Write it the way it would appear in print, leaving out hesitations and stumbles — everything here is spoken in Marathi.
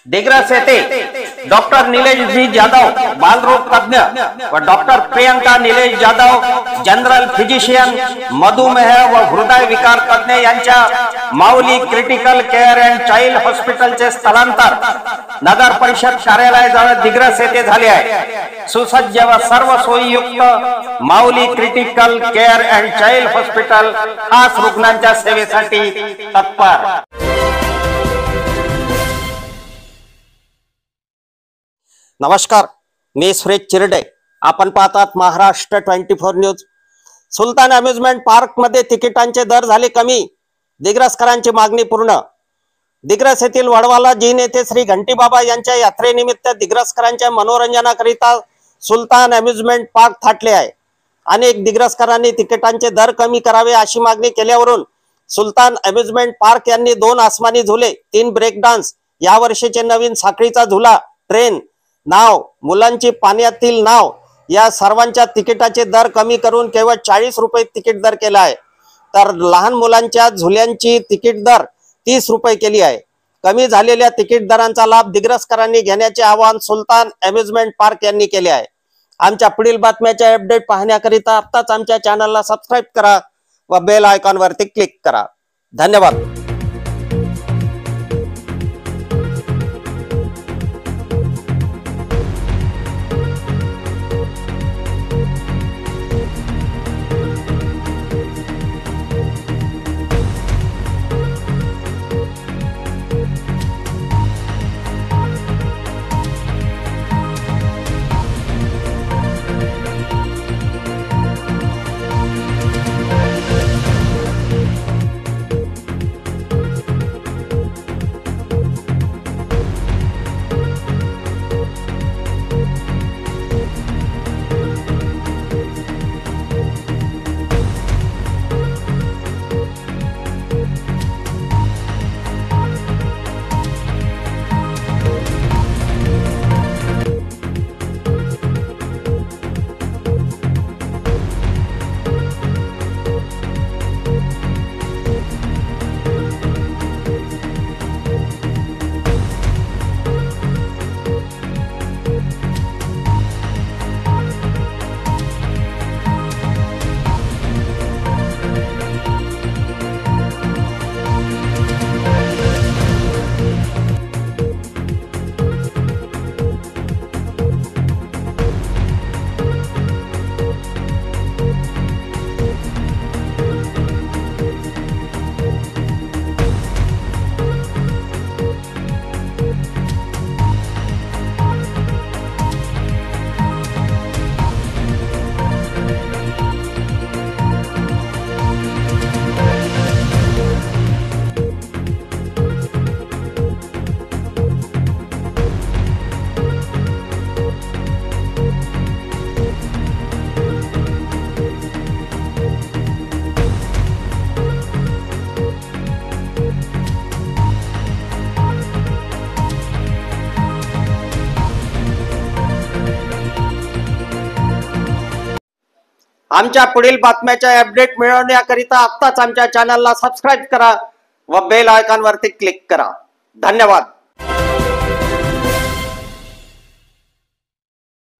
दिग्रस येथे डॉक्टर निलेश जी जाधव बालरोग तज्ञ व doctor Priyanka Nilesh Jadhav general physician मधुमेह व हृदय विकार तज्ञ यांच्या माऊली क्रिटिकल केअर अँड चाइल्ड हॉस्पिटलचे स्थलांतर नगर परिषद कार्यालयाजवळ दिग्रस येथे झाले आहे। सुसज्ज व सर्व सोयीयुक्त Mauli critical care and child hospital खास रुग्णांच्या सेवेसाठी तत्पर। नमस्कार, मी सुरेश चिरडे। आपण पाहतात महाराष्ट्र 24 न्यूज। सुलतान अम्युजमेंट पार्क मध्ये तिकिटांचे दर झाले कमी, दिग्रसकरांची मागणी पूर्ण। दिग्रस येथील वडवाला जीन येथे श्री घंटीबाबा यांच्या यात्रेनिमित्त दिग्रसकरांच्या मनोरंजनाकरिता सुलतान अम्युजमेंट पार्क थाटले आहे। अनेक दिग्रसकरांनी तिकिटांचे दर कमी करावे अशी मागणी केल्यावरून सुलतान अम्युजमेंट पार्क यांनी 2 आसमानी झुले, 3 ब्रेक डान्स, या वर्षीचे नवीन साखळीचा झुला, ट्रेन, नाव, मुलांची पाण्यातील नाव या सर्वांच्या तिकिटाचे दर कमी करून केवळ 40 रुपये तिकीट दर केला आहे। तर लहान मुलांच्या झुल्यांची तिकीट दर 30 रुपये केली आहे। कमी झालेल्या तिकीट दरांचा लाभ दिग्रसकरांनी घेण्याचे आवाहन सुलतान अम्युजमेंट पार्क यांनी केले आहे। आमच्या पुढील बातम्याचे अपडेट पाहण्याकरिता आत्ताच आमच्या चॅनलला सबस्क्राइब करा व बेल आयकॉन वरती क्लिक करा। धन्यवाद। आमच्या पुढील बातम्याचे अपडेट मिळवण्याकरिता आत्ताच आमच्या चॅनलला सबस्क्राइब करा व बेल आयकॉन वरती क्लिक करा। धन्यवाद।